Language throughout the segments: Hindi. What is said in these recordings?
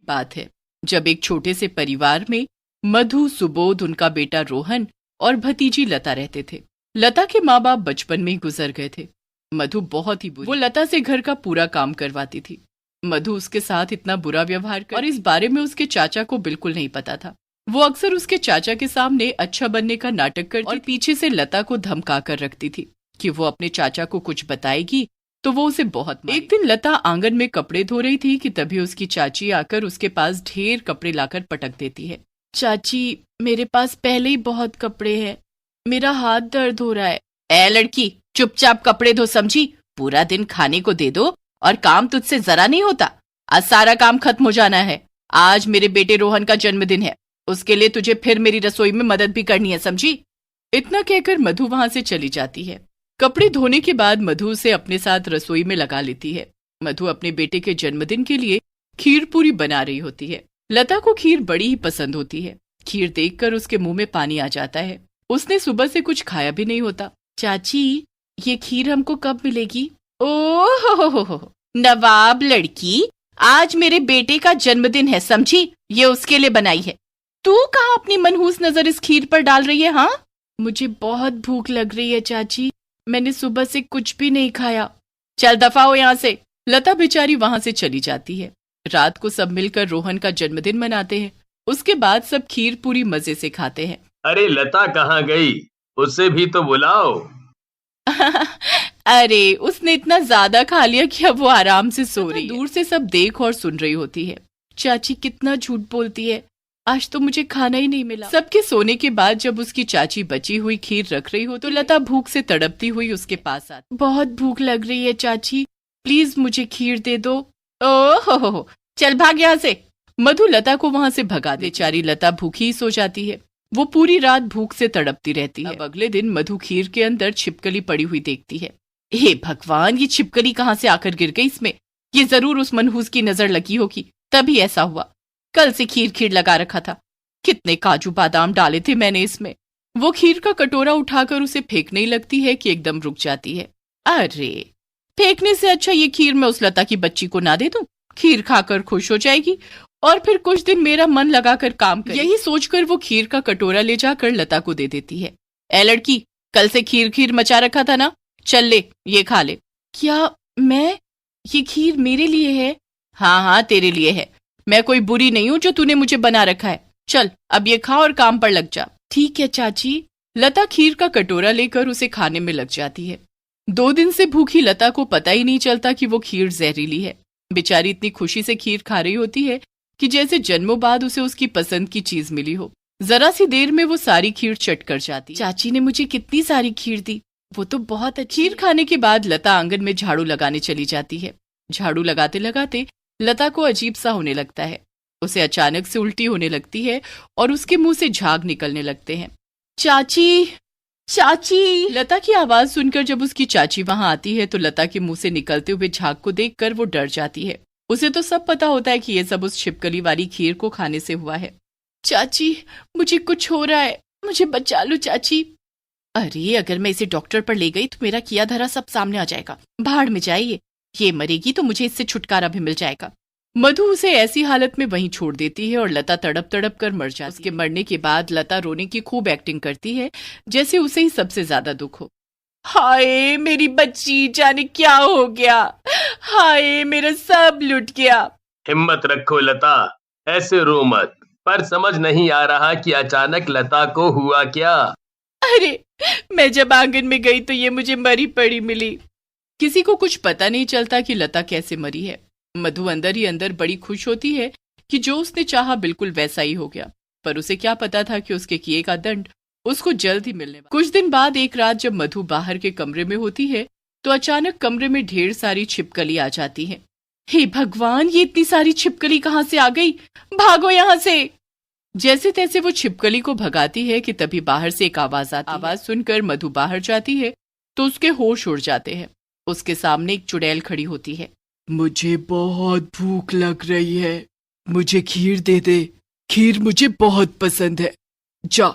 बात है जब एक छोटे से परिवार में मधु, सुबोध, उनका बेटा रोहन और भतीजी लता रहते थे। लता के माँ बाप बचपन में ही गुजर गए थे। मधु बहुत ही बुरी, वो लता से घर का पूरा काम करवाती थी। मधु उसके साथ इतना बुरा व्यवहार कर और इस बारे में उसके चाचा को बिल्कुल नहीं पता था। वो अक्सर उसके चाचा के सामने अच्छा बनने का नाटक करती और पीछे से लता को धमका कर रखती थी कि वो अपने चाचा को कुछ बताएगी तो वो उसे बहुत मारेगी। एक दिन लता आंगन में कपड़े धो रही थी कि तभी उसकी चाची आकर उसके पास ढेर कपड़े लाकर पटक देती है। चाची, मेरे पास पहले ही बहुत कपड़े हैं, मेरा हाथ दर्द हो रहा है। ए लड़की, चुपचाप कपड़े धो, समझी? पूरा दिन खाने को दे दो और काम तुझसे जरा नहीं होता। आज सारा काम खत्म हो जाना है। आज मेरे बेटे रोहन का जन्मदिन है, उसके लिए तुझे फिर मेरी रसोई में मदद भी करनी है, समझी? इतना कहकर मधु वहां से चली जाती है। कपड़े धोने के बाद मधु उसे अपने साथ रसोई में लगा लेती है। मधु अपने बेटे के जन्मदिन के लिए खीर पूरी बना रही होती है। लता को खीर बड़ी ही पसंद होती है। खीर देखकर उसके मुंह में पानी आ जाता है। उसने सुबह से कुछ खाया भी नहीं होता। चाची, ये खीर हमको कब मिलेगी? ओह हो, नवाब लड़की, आज मेरे बेटे का जन्मदिन है, समझी? ये उसके लिए बनाई है। तू कहाँ अपनी मनहूस नजर इस खीर पर डाल रही है? हाँ, मुझे बहुत भूख लग रही है चाची, मैंने सुबह से कुछ भी नहीं खाया। चल दफा हो यहाँ से। लता बेचारी वहां से चली जाती है। रात को सब मिलकर रोहन का जन्मदिन मनाते हैं। उसके बाद सब खीर पूरी मजे से खाते हैं। अरे लता कहाँ गई? उसे भी तो बुलाओ। अरे उसने इतना ज्यादा खा लिया कि अब वो आराम से सो रही है। दूर से सब देख और सुन रही होती है। चाची कितना झूठ बोलती है, आज तो मुझे खाना ही नहीं मिला। सबके सोने के बाद जब उसकी चाची बची हुई खीर रख रही हो तो लता भूख से तड़पती हुई उसके पास आती। बहुत भूख लग रही है चाची, प्लीज मुझे खीर दे दो। ओह हो, चल भाग यहाँ से। मधु लता को वहां से भगा दे। बेचारी लता भूखी ही सो जाती है। वो पूरी रात भूख से तड़पती रहती है। अब अगले दिन मधु खीर के अंदर छिपकली पड़ी हुई देखती है। हे भगवान, ये छिपकली कहाँ से आकर गिर गई इसमें? ये जरूर उस मनहूस की नजर लगी होगी, तभी ऐसा हुआ। कल से खीर लगा रखा था, कितने काजू बादाम डाले थे मैंने इसमें। वो खीर का कटोरा उठाकर उसे फेंकने लगती है कि एकदम रुक जाती है। अरे, फेंकने से अच्छा ये खीर मैं उस लता की बच्ची को ना दे दूं, खीर खाकर खुश हो जाएगी और फिर कुछ दिन मेरा मन लगाकर काम करे। यही सोचकर वो खीर का कटोरा ले जाकर लता को दे देती है। ए लड़की, कल से खीर मचा रखा था ना, चल ले, ये खा ले। क्या मैं? ये खीर मेरे लिए है? हाँ हाँ, तेरे लिए है। मैं कोई बुरी नहीं हूँ जो तूने मुझे बना रखा है। चल अब ये खा और काम पर लग जा। ठीक है चाची। लता खीर का कटोरा लेकर उसे खाने में लग जाती है। 2 दिन से भूखी लता को पता ही नहीं चलता कि वो खीर जहरीली है। बेचारी इतनी खुशी से खीर खा रही होती है कि जैसे जन्मों बाद उसे उसकी पसंद की चीज मिली हो। जरा सी देर में वो सारी खीर चट कर जाती। चाची ने मुझे कितनी सारी खीर दी, वो तो बहुत अच्छी। खीर खाने के बाद लता आंगन में झाड़ू लगाने चली जाती है। झाड़ू लगाते लगाते लता को अजीब सा होने लगता है। उसे अचानक से उल्टी होने लगती है और उसके मुंह से झाग निकलने लगते हैं। चाची, चाची। लता की आवाज सुनकर जब उसकी चाची वहां आती है तो लता के मुंह से निकलते हुए झाग को देखकर वो डर जाती है। उसे तो सब पता होता है कि ये सब उस छिपकली वाली खीर को खाने से हुआ है। चाची, मुझे कुछ हो रहा है, मुझे बचा लो चाची। अरे, अगर मैं इसे डॉक्टर पर ले गई तो मेरा किया धरा सब सामने आ जाएगा। भाड़ में जाइए, ये मरेगी तो मुझे इससे छुटकारा भी मिल जाएगा। मधु उसे ऐसी हालत में वहीं छोड़ देती है और लता तड़प तड़प कर मर जाती है। उसके मरने के बाद लता रोने की खूब एक्टिंग करती है जैसे उसे ही सबसे ज्यादा दुख हो। हाय मेरी बच्ची, जाने क्या हो गया, हाय मेरा सब लुट गया। हिम्मत रखो लता, ऐसे रो मत। पर समझ नहीं आ रहा कि अचानक लता को हुआ क्या। अरे, मैं जब आंगन में गई तो ये मुझे मरी पड़ी मिली। किसी को कुछ पता नहीं चलता कि लता कैसे मरी है। मधु अंदर ही अंदर बड़ी खुश होती है कि जो उसने चाहा बिल्कुल वैसा ही हो गया, पर उसे क्या पता था कि उसके किए का दंड उसको जल्द ही मिलने वाला। कुछ दिन बाद एक रात जब मधु बाहर के कमरे में होती है तो अचानक कमरे में ढेर सारी छिपकली आ जाती है। हे भगवान, ये इतनी सारी छिपकली कहाँ से आ गई? भागो यहाँ से। जैसे तैसे वो छिपकली को भगाती है कि तभी बाहर से एक आवाज आती है। आवाज सुनकर मधु बाहर जाती है तो उसके होश उड़ जाते हैं। उसके सामने एक चुड़ैल खड़ी होती है। मुझे बहुत भूख लग रही है, मुझे खीर दे दे, खीर मुझे बहुत पसंद है, जा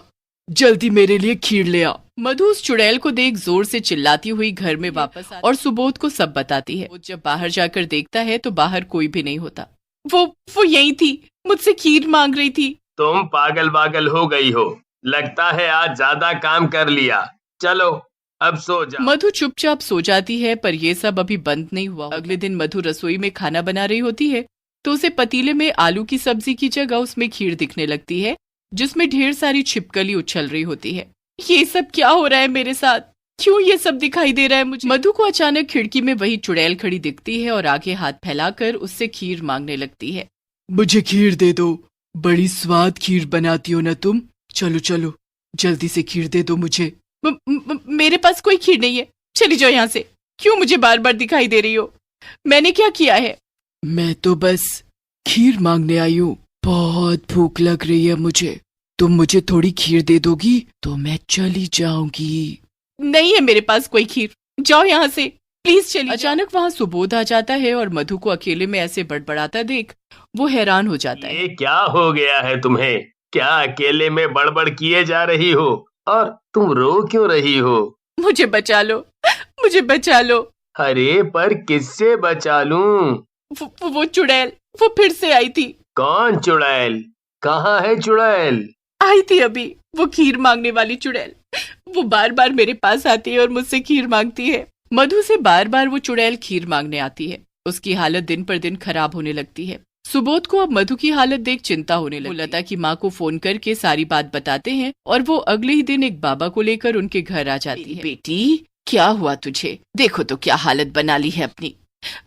जल्दी मेरे लिए खीर ले आ। मधु उस चुड़ैल को देख जोर से चिल्लाती हुई घर में वापस आती और सुबोध को सब बताती है। वो जब बाहर जाकर देखता है तो बाहर कोई भी नहीं होता। वो यही थी, मुझसे खीर मांग रही थी। तुम पागल पागल हो गई हो, लगता है आज ज्यादा काम कर लिया। चलो अब सो जाओ। मधु चुपचाप सो जाती है, पर यह सब अभी बंद नहीं हुआ। अगले दिन मधु रसोई में खाना बना रही होती है तो उसे पतीले में आलू की सब्जी की जगह उसमें खीर दिखने लगती है, जिसमें ढेर सारी छिपकली उछल रही होती है। ये सब क्या हो रहा है मेरे साथ? क्यों ये सब दिखाई दे रहा है मुझे? मधु को अचानक खिड़की में वही चुड़ैल खड़ी दिखती है और आगे हाथ फैलाकर उससे खीर मांगने लगती है। मुझे खीर दे दो, बड़ी स्वाद खीर बनाती हो ना तुम। चलो चलो जल्दी से खीर दे दो मुझे। मेरे पास कोई खीर नहीं है, चली जाओ यहाँ से। क्यों मुझे बार बार दिखाई दे रही हो? मैंने क्या किया है? मैं तो बस खीर मांगने आई हूँ, बहुत भूख लग रही है मुझे। तुम मुझे थोड़ी खीर दे दोगी तो मैं चली जाऊंगी। नहीं है मेरे पास कोई खीर, जाओ यहाँ से, प्लीज चलिए। अचानक वहाँ सुबोध आ जाता है और मधु को अकेले में ऐसे बड़बड़ाता देख वो हैरान हो जाता है। ये क्या हो गया है तुम्हें? क्या अकेले में बड़बड़ किए जा रही हो? और तुम रो क्यों रही हो? मुझे बचा लो, मुझे बचा लो। अरे पर किससे बचा लूं? वो चुड़ैल, वो फिर से आई थी। कौन चुड़ैल? कहाँ है चुड़ैल? आई थी अभी, वो खीर मांगने वाली चुड़ैल। वो बार बार मेरे पास आती है और मुझसे खीर मांगती है। मधु से बार बार वो चुड़ैल खीर मांगने आती है। उसकी हालत दिन पर दिन खराब होने लगती है। सुबोध को अब मधु की हालत देख चिंता होने लगी। वो लता की माँ को फोन करके सारी बात बताते हैं और वो अगले ही दिन एक बाबा को लेकर उनके घर आ जाती है। बेटी क्या हुआ तुझे? देखो तो क्या हालत बना ली है अपनी।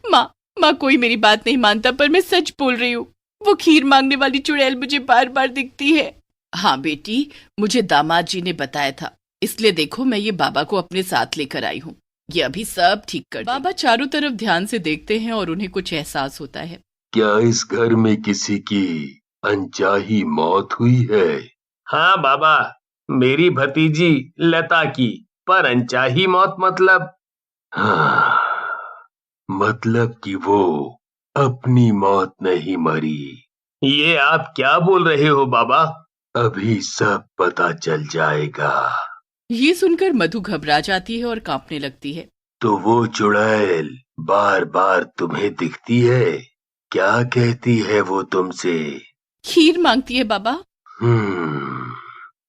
माँ कोई मेरी बात नहीं मानता, पर मैं सच बोल रही हूँ। वो खीर मांगने वाली चुड़ैल मुझे बार बार दिखती है। हाँ बेटी, मुझे दामाद जी ने बताया था, इसलिए देखो मैं ये बाबा को अपने साथ लेकर आई हूँ। ये अभी सब ठीक कर देंगे। बाबा चारों तरफ ध्यान से देखते हैं और उन्हें कुछ एहसास होता है। क्या इस घर में किसी की अनचाही मौत हुई है? हाँ बाबा, मेरी भतीजी लता की। पर अनचाही मौत मतलब? हाँ, मतलब कि वो अपनी मौत नहीं मरी। ये आप क्या बोल रहे हो बाबा? अभी सब पता चल जाएगा। ये सुनकर मधु घबरा जाती है और कांपने लगती है। तो वो चुड़ैल बार बार तुम्हें दिखती है? क्या कहती है वो तुमसे? खीर मांगती है बाबा।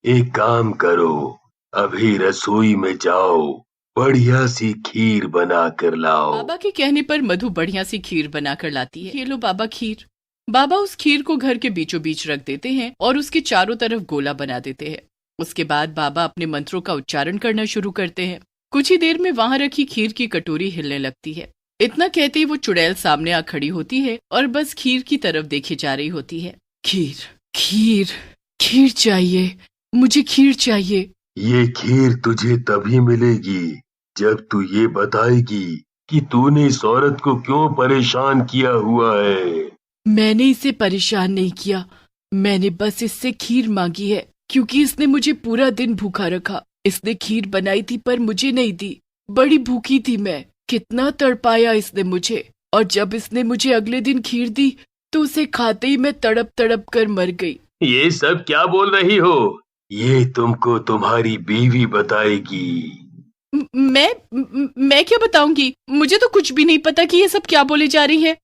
एक काम करो, अभी रसोई में जाओ, बढ़िया सी खीर बना कर लाओ। बाबा के कहने पर मधु बढ़िया सी खीर बनाकर लाती है। ये लो बाबा खीर। बाबा उस खीर को घर के बीचों बीच रख देते हैं और उसके चारों तरफ गोला बना देते हैं। उसके बाद बाबा अपने मंत्रों का उच्चारण करना शुरू करते हैं। कुछ ही देर में वहाँ रखी खीर की कटोरी हिलने लगती है। इतना कहते ही वो चुड़ैल सामने आ खड़ी होती है और बस खीर की तरफ देखे जा रही होती है। खीर खीर खीर चाहिए, मुझे खीर चाहिए। ये खीर तुझे तभी मिलेगी जब तू ये बताएगी कि तूने इस औरत को क्यों परेशान किया हुआ है। मैंने इसे परेशान नहीं किया, मैंने बस इससे खीर मांगी है क्योंकि इसने मुझे पूरा दिन भूखा रखा। इसने खीर बनाई थी पर मुझे नहीं दी, बड़ी भूखी थी मैं। कितना तड़पाया इसने मुझे, और जब इसने मुझे अगले दिन खीर दी तो उसे खाते ही मैं तड़प तड़प कर मर गई। ये सब क्या बोल रही हो? ये तुमको तुम्हारी बीवी बताएगी। मैं क्या बताऊंगी? मुझे तो कुछ भी नहीं पता कि ये सब क्या बोले जा रही है।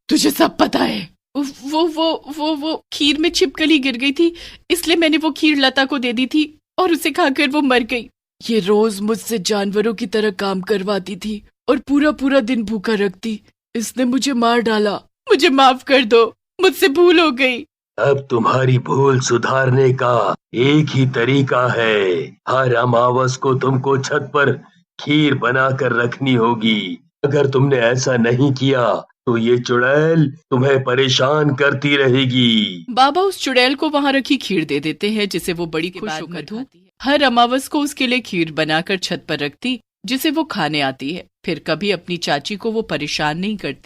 तुझे सब पता है। वो खीर में छिपकली गिर गई थी, इसलिए मैंने वो खीर लता को दे दी थी और उसे खाकर वो मर गई। ये रोज मुझसे जानवरों की तरह काम करवाती थी और पूरा पूरा दिन भूखा रखती। इसने मुझे मार डाला। मुझे माफ कर दो, मुझसे भूल हो गई। अब तुम्हारी भूल सुधारने का एक ही तरीका है। हर अमावस को तुमको छत पर खीर बनाकर रखनी होगी। अगर तुमने ऐसा नहीं किया तो ये चुड़ैल तुम्हें परेशान करती रहेगी। बाबा उस चुड़ैल को वहाँ रखी खीर दे देते हैं, जिसे वो बड़ी खुश होकर खाती है। हर अमावस को उसके लिए खीर बनाकर छत पर रखती, जिसे वो खाने आती है। फिर कभी अपनी चाची को वो परेशान नहीं करती।